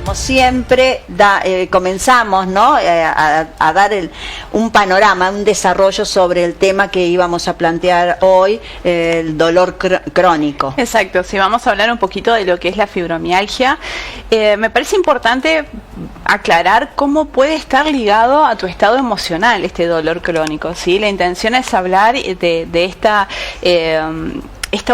como siempre, comenzamos, ¿no? A dar un panorama, un desarrollo sobre el tema que íbamos a plantear hoy, el dolor crónico. Exacto, sí, vamos a hablar un poquito de lo que es la fibromialgia. Me parece importante aclarar cómo puede estar ligado a tu estado emocional este dolor crónico, ¿sí? La intención es hablar de esta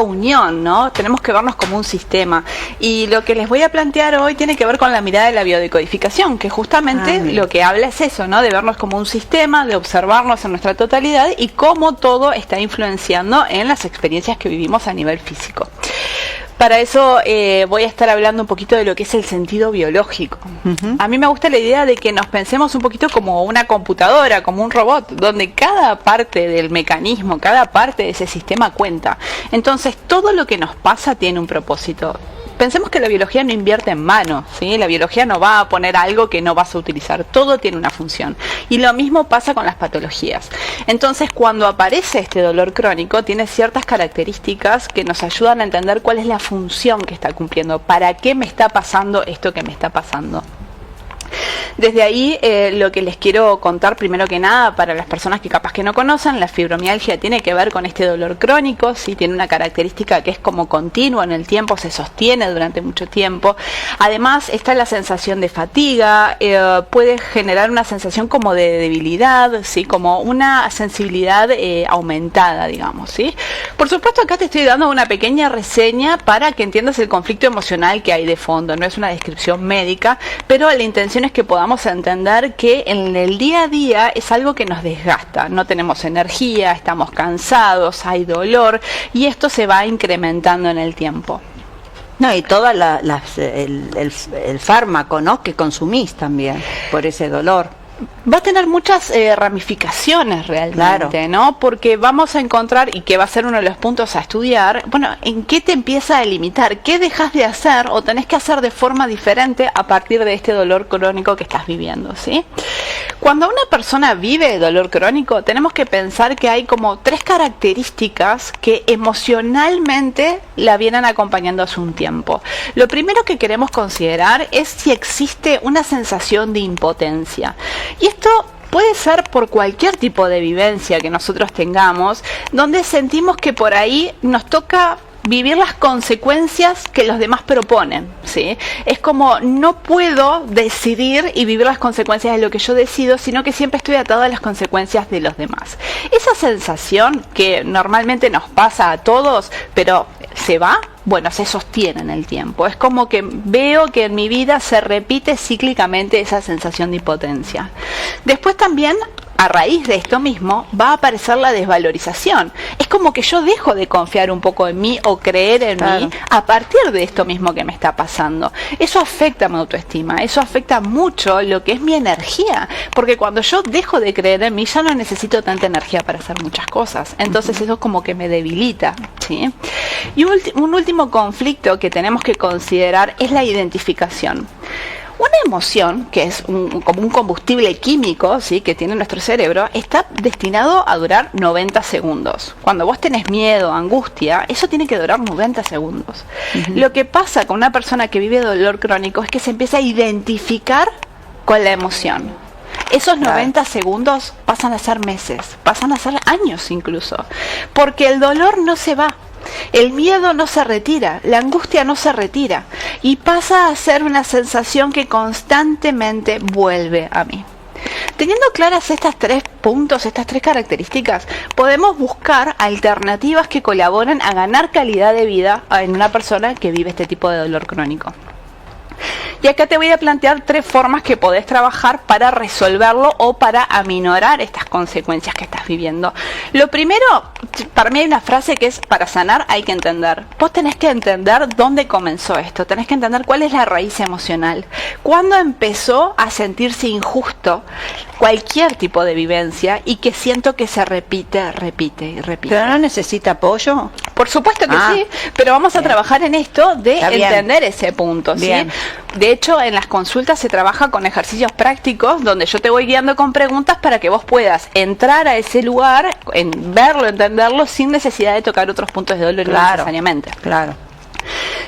unión, ¿no? Tenemos que vernos como un sistema. Y lo que les voy a plantear hoy tiene que ver con la mirada de la biodecodificación, que justamente lo que habla es eso, ¿no? De vernos como un sistema, de observarnos en nuestra totalidad y cómo todo está influenciando en las experiencias que vivimos a nivel físico. Para eso voy a estar hablando un poquito de lo que es el sentido biológico. A mí me gusta la idea de que nos pensemos un poquito como una computadora, como un robot, donde cada parte del mecanismo, cada parte de ese sistema cuenta. Entonces, todo lo que nos pasa tiene un propósito. Pensemos que la biología no invierte en mano, ¿sí? La biología no va a poner algo que no vas a utilizar, todo tiene una función. Y lo mismo pasa con las patologías. Entonces, cuando aparece este dolor crónico, tiene ciertas características que nos ayudan a entender cuál es la función que está cumpliendo, para qué me está pasando esto que me está pasando. Desde ahí lo que les quiero contar primero que nada, para las personas que capaz que no conocen, la fibromialgia tiene que ver con este dolor crónico, ¿sí? Tiene una característica que es como continuo en el tiempo, se sostiene durante mucho tiempo. Además está la sensación de fatiga, puede generar una sensación como de debilidad, ¿sí? Como una sensibilidad aumentada, digamos, ¿sí? Por supuesto, acá te estoy dando una pequeña reseña para que entiendas el conflicto emocional que hay de fondo. No es una descripción médica, pero la intención es que podamos entender que en el día a día es algo que nos desgasta, no tenemos energía, estamos cansados, hay dolor y esto se va incrementando en el tiempo. No, y todo el fármaco, ¿no? Que consumís también por ese dolor. Va a tener muchas ramificaciones realmente, claro, ¿no? Porque vamos a encontrar, y que va a ser uno de los puntos a estudiar, bueno, ¿en qué te empieza a limitar? ¿Qué dejas de hacer o tenés que hacer de forma diferente a partir de este dolor crónico que estás viviendo, ¿sí? Cuando una persona vive dolor crónico, tenemos que pensar que hay como 3 características que emocionalmente la vienen acompañando hace un tiempo. Lo primero que queremos considerar es si existe una sensación de impotencia. Y esto puede ser por cualquier tipo de vivencia que nosotros tengamos, donde sentimos que por ahí nos toca vivir las consecuencias que los demás proponen, ¿sí? Es como no puedo decidir y vivir las consecuencias de lo que yo decido, sino que siempre estoy atado a las consecuencias de los demás. Esa sensación que normalmente nos pasa a todos, pero se va, bueno, se sostiene en el tiempo. Es como que veo que en mi vida se repite cíclicamente esa sensación de impotencia. Después también, a raíz de esto mismo, va a aparecer la desvalorización. Es como que yo dejo de confiar un poco en mí o creer en mí a partir de esto mismo que me está pasando. Eso afecta mi autoestima, eso afecta mucho lo que es mi energía, porque cuando yo dejo de creer en mí, ya no necesito tanta energía para hacer muchas cosas. Entonces eso es como que me debilita, ¿sí? Y un último conflicto que tenemos que considerar es la identificación. Una emoción, que es como un combustible químico, ¿sí? Que tiene nuestro cerebro, está destinado a durar 90 segundos. Cuando vos tenés miedo, angustia, eso tiene que durar 90 segundos. Lo que pasa con una persona que vive dolor crónico es que se empieza a identificar con la emoción. Esos 90 segundos pasan a ser meses, pasan a ser años incluso, porque el dolor no se va. El miedo no se retira, la angustia no se retira y pasa a ser una sensación que constantemente vuelve a mí. Teniendo claras estas 3 puntos, estas 3 características, podemos buscar alternativas que colaboren a ganar calidad de vida en una persona que vive este tipo de dolor crónico. Y acá te voy a plantear 3 formas que podés trabajar para resolverlo o para aminorar estas consecuencias que estás viviendo. Lo primero, para mí hay una frase que es: para sanar hay que entender. Vos tenés que entender dónde comenzó esto, tenés que entender cuál es la raíz emocional. ¿Cuándo empezó a sentirse injusto cualquier tipo de vivencia y que siento que se repite y repite? ¿Pero no necesita apoyo? Por supuesto que sí, pero vamos a trabajar en esto de entender ese punto, ¿sí? De hecho, en las consultas se trabaja con ejercicios prácticos donde yo te voy guiando con preguntas para que vos puedas entrar a ese lugar, verlo, entenderlo, sin necesidad de tocar otros puntos de dolor necesariamente. Claro.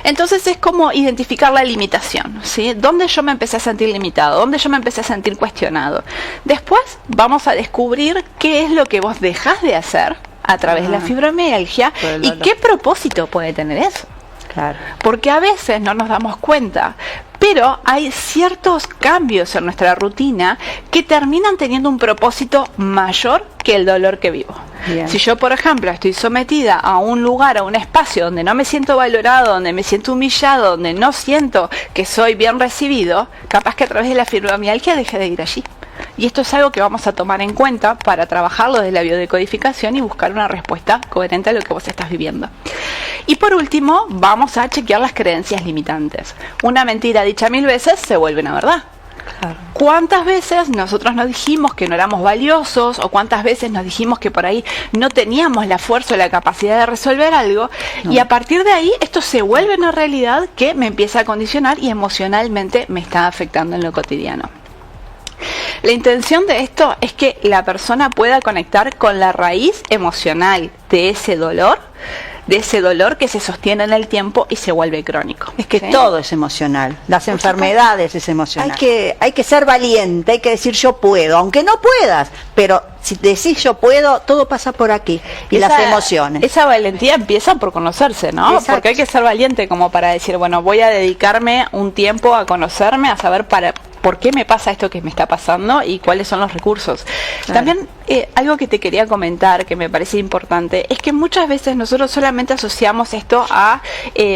Entonces es como identificar la limitación, ¿sí? ¿Dónde yo me empecé a sentir limitado? ¿Dónde yo me empecé a sentir cuestionado? Después vamos a descubrir qué es lo que vos dejás de hacer a través de la fibromialgia y qué propósito puede tener eso. Claro. Porque a veces no nos damos cuenta, pero hay ciertos cambios en nuestra rutina que terminan teniendo un propósito mayor que el dolor que vivo. Bien. Si yo, por ejemplo, estoy sometida a un lugar, a un espacio donde no me siento valorado, donde me siento humillado, donde no siento que soy bien recibido, capaz que a través de la fibromialgia deje de ir allí. Y esto es algo que vamos a tomar en cuenta para trabajarlo desde la biodecodificación y buscar una respuesta coherente a lo que vos estás viviendo. Y por último, vamos a chequear las creencias limitantes. Una mentira dicha 1000 veces se vuelve una verdad. Claro. ¿Cuántas veces nosotros nos dijimos que no éramos valiosos o cuántas veces nos dijimos que por ahí no teníamos la fuerza o la capacidad de resolver algo? No. Y a partir de ahí esto se vuelve una realidad que me empieza a condicionar y emocionalmente me está afectando en lo cotidiano. La intención de esto es que la persona pueda conectar con la raíz emocional de ese dolor que se sostiene en el tiempo y se vuelve crónico. Es que todo es emocional, las enfermedades es emocional. Hay que ser valiente, hay que decir yo puedo, aunque no puedas, pero si decís yo puedo, todo pasa por aquí, y las emociones. Esa valentía empieza por conocerse, ¿no? Exacto. Porque hay que ser valiente como para decir, bueno, voy a dedicarme un tiempo a conocerme, a saber por qué me pasa esto que me está pasando y cuáles son los recursos. Claro. También algo que te quería comentar, que me parece importante, es que muchas veces nosotros solamente asociamos esto a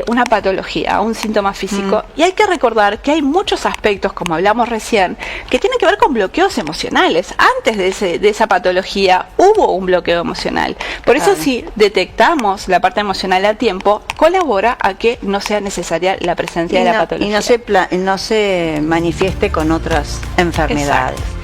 una patología, a un síntoma físico, y hay que recordar que hay muchos aspectos, como hablamos recién, que tienen que ver con bloqueos emocionales. Antes de esa patología hubo un bloqueo emocional. Por eso si detectamos la parte emocional a tiempo, colabora a que no sea necesaria la presencia de la patología. Y no se manifieste con otras enfermedades. Exacto.